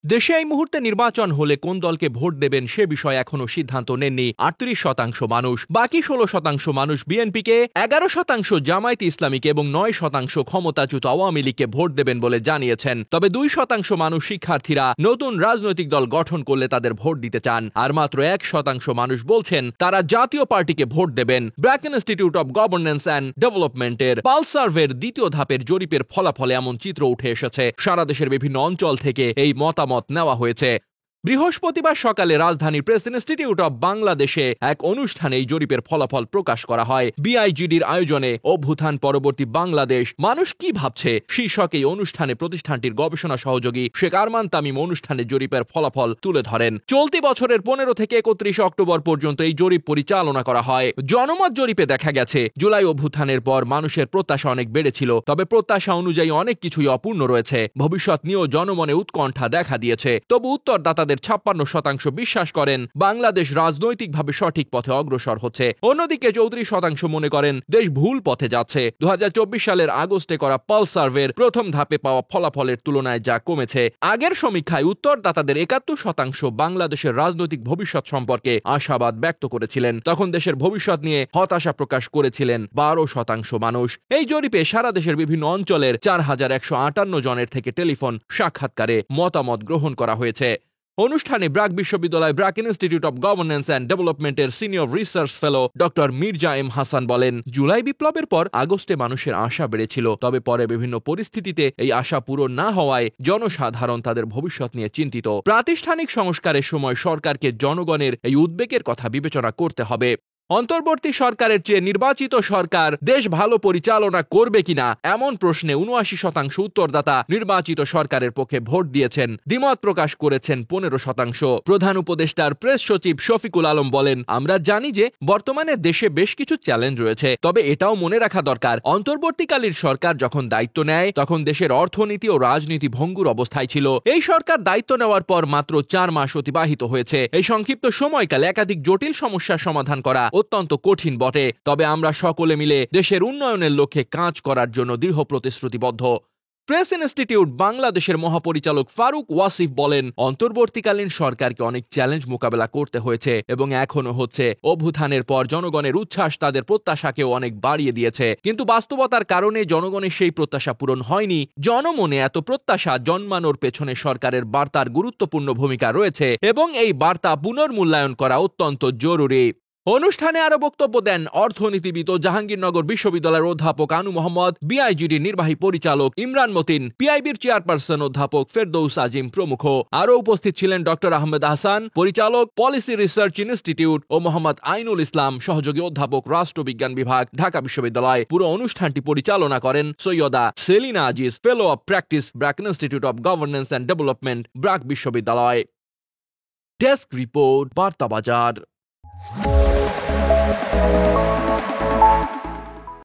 দেশে এই মুহূর্তে নির্বাচন হলে কোন দলকে ভোট দেবেন সে বিষয়ে এখনো সিদ্ধান্ত নেননি ৩৮% মানুষ। বাকি ১৬% মানুষ বিএনপিকে, ১১% জামায়াতে ইসলামীকে এবং ৯% ক্ষমতাচ্যুত আওয়ামী লীগকে ভোট দেবেন বলে জানিয়েছেন। তবে ২% মানুষ শিক্ষার্থীরা নতুন রাজনৈতিক দল গঠন করলে তাদের ভোট দিতে চান। আর মাত্র ১% মানুষ বলছেন তারা জাতীয় পার্টিকে ভোট দেবেন। BRAC Institute of Governance and ডেভেলপমেন্টের পালস সার্ভের দ্বিতীয় ধাপের জরিপের ফলাফলে এমন চিত্র উঠে এসেছে। সারা দেশের বিভিন্ন অঞ্চল থেকে এই মতামত নেওয়া হয়েছে। বৃহস্পতিবার সকালে রাজধানীর প্রেস ইনস্টিটিউট অব বাংলাদেশে এক অনুষ্ঠানে এই জরিপের ফলাফল প্রকাশ করা হয়। বিআইজিডির আয়োজনে অভ্যুত্থান পরবর্তী বাংলাদেশ মানুষ কি ভাবছে শীর্ষক এই অনুষ্ঠানে প্রতিষ্ঠানটির গবেষণা সহযোগী শেখ আরমান তামিম অনুষ্ঠানে জরিপের ফলাফল তুলে ধরেন। চলতি বছরের ১৫ থেকে ৩১ অক্টোবর পর্যন্ত এই জরিপ পরিচালনা করা হয়। জনমত জরিপে দেখা গেছে জুলাই অভ্যুত্থানের পর মানুষের প্রত্যাশা অনেক বেড়েছিল, তবে প্রত্যাশা অনুযায়ী অনেক কিছুই অপূর্ণ রয়েছে। ভবিষ্যৎ নিয়েও জনমনে উৎকণ্ঠা দেখা দিয়েছে। তবু উত্তরদাতা ৫৬% বিশ্বাস করেন বাংলাদেশ রাজনৈতিকভাবে সঠিক পথে অগ্রসর হচ্ছে। অন্যদিকে ৩৪% মনে করেন দেশ ভুল পথে যাচ্ছে। ২০২৪ সালের আগস্টে করা পালস সার্ভের প্রথম ধাপে পাওয়া ফলাফলের তুলনায় যা কমেছে। আগের সমীক্ষায় উত্তরদাতাদের ৭১% বাংলাদেশের রাজনৈতিক ভবিষ্যৎ সম্পর্কে আশাবাদ ব্যক্ত করেছিলেন। তখন দেশের ভবিষ্যৎ নিয়ে হতাশা প্রকাশ করেছিলেন ১২% মানুষ। এই জরিপে সারা দেশের বিভিন্ন অঞ্চলের ৪,১৫৮ জনের থেকে টেলিফোন সাক্ষাৎকারে মতামত গ্রহণ করা হয়েছে। অনুষ্ঠানে ব্র্যাক বিশ্ববিদ্যালয় BRAC Institute of Governance and ডেভেলপমেন্টের senior research fellow doctor Mirza M Hasan বলেন, জুলাই বিপ্লবের পর আগস্টে মানুষের আশা বেড়েছিল, তবে পরে বিভিন্ন পরিস্থিতিতে এই আশা পূরণ না হওয়ায় জনসাধারণ তাদের ভবিষ্যৎ নিয়ে চিন্তিত। প্রাতিষ্ঠানিক সংস্কারের সময় সরকারকে জনগণের এই উদ্বেগের কথা বিবেচনা করতে হবে। অন্তর্বর্তী সরকারের চেয়ে নির্বাচিত সরকার দেশ ভালো পরিচালনা করবে কিনা এমন প্রশ্নে ৭৯% উত্তরদাতা নির্বাচিত সরকারের পক্ষে ভোট দিয়েছেন। দ্বিমত প্রকাশ করেছেন ১৫%। প্রধান উপদেষ্টার প্রেস সচিব শফিকুল আলম বলেন, আমরা জানি যে বর্তমানে দেশে বেশ কিছু চ্যালেঞ্জ রয়েছে, তবে এটাও মনে রাখা দরকার অন্তর্বর্তীকালীন সরকার যখন দায়িত্ব নেয় তখন দেশের অর্থনীতি ও রাজনীতি ভঙ্গুর অবস্থায় ছিল। এই সরকার দায়িত্ব নেওয়ার পর মাত্র ৪ মাস অতিবাহিত হয়েছে। এই সংক্ষিপ্ত সময়কালে একাধিক জটিল সমস্যার সমাধান করা অত্যন্ত কঠিন বটে, তবে আমরা সকলে মিলে দেশের উন্নয়নের লক্ষ্যে কাজ করার জন্য দৃঢ় প্রতিশ্রুতিবদ্ধ। প্রেস ইনস্টিটিউট বাংলাদেশের মহাপরিচালক ফারুক ওয়াসিফ বলেন, অন্তর্বর্তীকালীন সরকারকে অনেক চ্যালেঞ্জ মোকাবেলা করতে হয়েছে এবং এখনো হচ্ছে। অভ্যুত্থানের পর জনগণের উচ্ছ্বাস তাদের প্রত্যাশাকেও অনেক বাড়িয়ে দিয়েছে, কিন্তু বাস্তবতার কারণে জনগণের সেই প্রত্যাশা পূরণ হয়নি। জনমনে এত প্রত্যাশা জন্মানোর পেছনে সরকারের বার্তার গুরুত্বপূর্ণ ভূমিকা রয়েছে এবং এই বার্তা পুনর্মূল্যায়ন করা অত্যন্ত জরুরি। অনুষ্ঠানে আরো বক্তব্য দেন অর্থনীতিবিদ ও জাহাঙ্গীরনগর বিশ্ববিদ্যালয়ের অধ্যাপক আনু মোহাম্মদ, বিআইজিডির নির্বাহী পরিচালক ইমরান মতিন, পিআইবির চেয়ারপারসন অধ্যাপক ফেরদৌস আজিম প্রমুখ। আরো উপস্থিত ছিলেন ডক্টর আহমেদ আহসান, পরিচালক পলিসি রিসার্চ ইনস্টিটিউট ও মোহাম্মদ আইনুল ইসলাম, সহযোগী অধ্যাপক রাষ্ট্রবিজ্ঞান বিভাগ, ঢাকা বিশ্ববিদ্যালয়। পুরো অনুষ্ঠানটি পরিচালনা করেন Syeda Selina Aziz, fellow of practice, BRAC Institute of Governance and Development, BRAC বিশ্ববিদ্যালয়। ডেস্ক রিপোর্ট, বার্তা বাজার।